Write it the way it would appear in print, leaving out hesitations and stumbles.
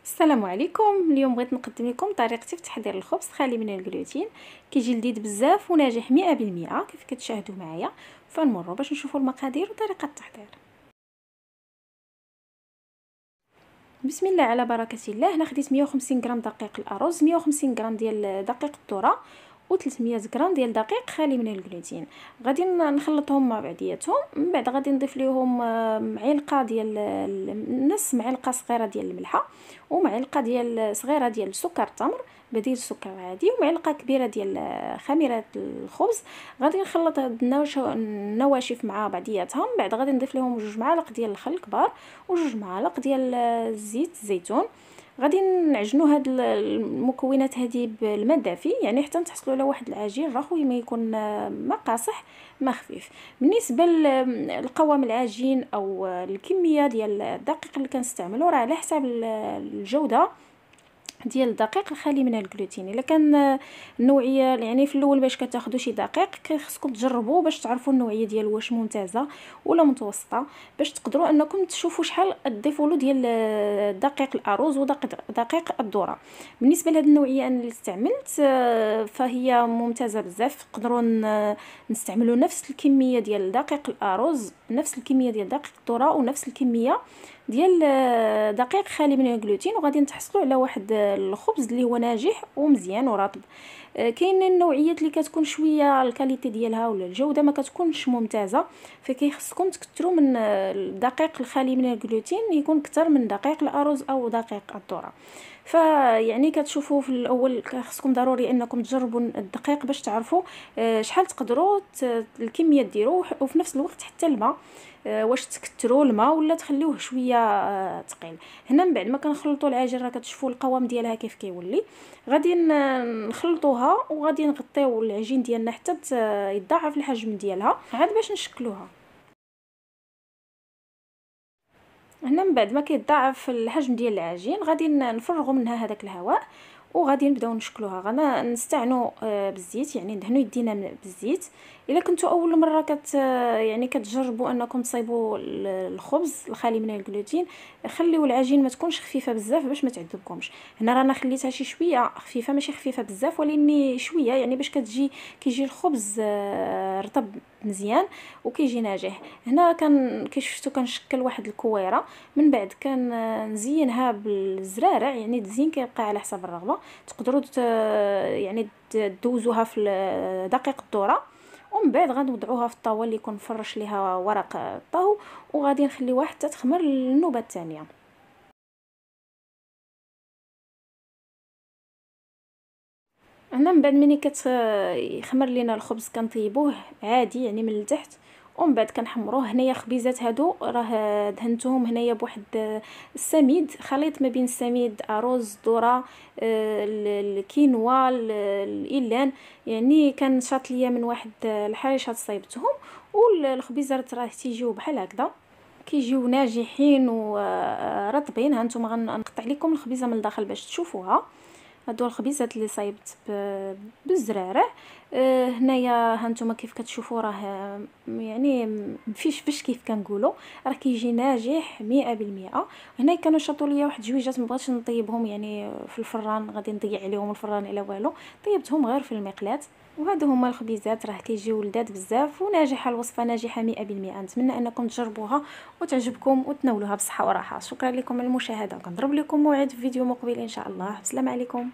السلام عليكم. اليوم بغيت نقدم لكم طريقتي في تحضير الخبز خالي من الجلوتين. كيجي لذيذ بزاف وناجح 100% كيف كتشاهدوا معايا. فنمروا باش نشوفوا المقادير وطريقه التحضير. بسم الله على بركه الله. هنا خديت 150 غرام دقيق الارز، 150 غرام ديال دقيق الذره، و300 غرام ديال دقيق خالي من الجلوتين. غادي نخلطهم مع بعضياتهم. من بعد غادي نضيف ليهم معلقه ديال نص معلقه صغيره ديال الملحه، ومعلقه ديال صغيره ديال سكر التمر بديل السكر عادي، ومعلقه كبيره ديال خميره الخبز. غادي نخلط هاد النواشف مع بعضياتها. من بعد غادي نضيف لهم 2 معالق ديال الخل كبار و2 معالق ديال زيت الزيتون. غادي نعجنوا هاد المكونات هذه بالماء دافي، يعني حتى نحصلوا على واحد العجين رخوي، ما يكون ما قاصح ما خفيف. بالنسبه للقوام العجين او الكميه ديال الدقيق اللي كنستعملوا راه على حساب الجوده ديال الدقيق الخالي من الجلوتين. الا كان النوعيه يعني في الاول باش كتاخذوا شي دقيق خصكم تجربوا باش تعرفوا النوعيه ديال واش ممتازه ولا متوسطه، باش تقدروا انكم تشوفوا شحال تضيفوا له ديال دقيق الارز ودقيق الذره. بالنسبه لهاد النوعيه انا اللي استعملت فهي ممتازه بزاف. نقدروا نستعملوا نفس الكميه ديال دقيق الارز، نفس الكميه ديال دقيق الذره، ونفس الكميه ديال دقيق خالي من الجلوتين، وغادي نتحصلوا على واحد الخبز اللي هو ناجح ومزيان ورطب. كاين النوعيات اللي كتكون شويه الكاليتي ديالها ولا الجوده ما كتكونش ممتازه، فكيخصكم تكثروا من الدقيق الخالي من الجلوتين، يكون اكثر من دقيق الارز او دقيق الذره. فيعني كتشوفوا في الاول خصكم ضروري انكم تجربوا الدقيق باش تعرفوا شحال تقدروا الكميه ديروه، وفي نفس الوقت حتى الماء واش تكثروا الماء ولا تخليوه شويه ثقيل. هنا من بعد ما كنخلطوا العجين راه كتشوفوا القوام ديالها كيف كيولي. غادي نخلطوها وغادي نغطيو العجين ديالنا حتى يتضاعف الحجم ديالها عاد باش نشكلوها. هنا من بعد ما كيتضاعف الحجم ديال العجين غادي نفرغوا منها هذاك الهواء، وغادي نبداو نشكلوها. غانا نستعنوا بالزيت، يعني ندهنوا يدينا بالزيت. الا كنتوا اول مره يعني كتجربوا انكم تصايبوا الخبز الخالي من الجلوتين، خليوا العجين ما تكونش خفيفه بزاف باش ما تعذبكمش. هنا رانا خليتها شي شويه خفيفه، ماشي خفيفه بزاف ولكن شويه، يعني باش كيجي الخبز رطب مزيان وكيجي ناجح. هنا كي شفتوا كنشكل واحد الكويره، من بعد نزينها بالزرارع، يعني التزيين كيبقى على حسب الرغبه. تقدروا يعني تدوزوها في دقيق الذره، ومن بعد غنوضعوها في الطاوه اللي يكون فرش ليها ورق الطهو، وغادي نخليوها حتى تخمر النوبه الثانيه. هنا من بعد ملي يخمر لينا الخبز كنطيبوه عادي يعني من التحت، ومن بعد كنحمروه. هنايا خبيزات هادو راه دهنتهم هنايا بواحد السميد، خليط ما بين السميد ارز ذره الكينوا الإلان، يعني كان شاط ليا من واحد الحريشات صايبتهم. والخبيزات راه تيجيو بحال هكذا، كيجيو ناجحين ورطبين. هانتوما غنقطع لكم الخبيزه من الداخل باش تشوفوها. هادو الخبيزات اللي صايبت بالزرارع. هنايا هانتوما كيف كتشوفوا راه يعني مفيش فاش كيف كنقولوا، راه كيجي ناجح 100%. هنا كانوا شاطوا ليا واحد جويجات مبغاتش نطيبهم يعني في الفران، غادي نضيع عليهم الفران على والو، طيبتهم غير في المقلاة. وهادو هما الخبيزات راه كيجيو لذاذ بزاف وناجحه. الوصفه ناجحه 100%. نتمنى انكم تجربوها وتعجبكم وتناولوها بصحه وراحه. شكرا لكم على المشاهده، كنضرب لكم موعد في فيديو مقبل ان شاء الله. السلام عليكم.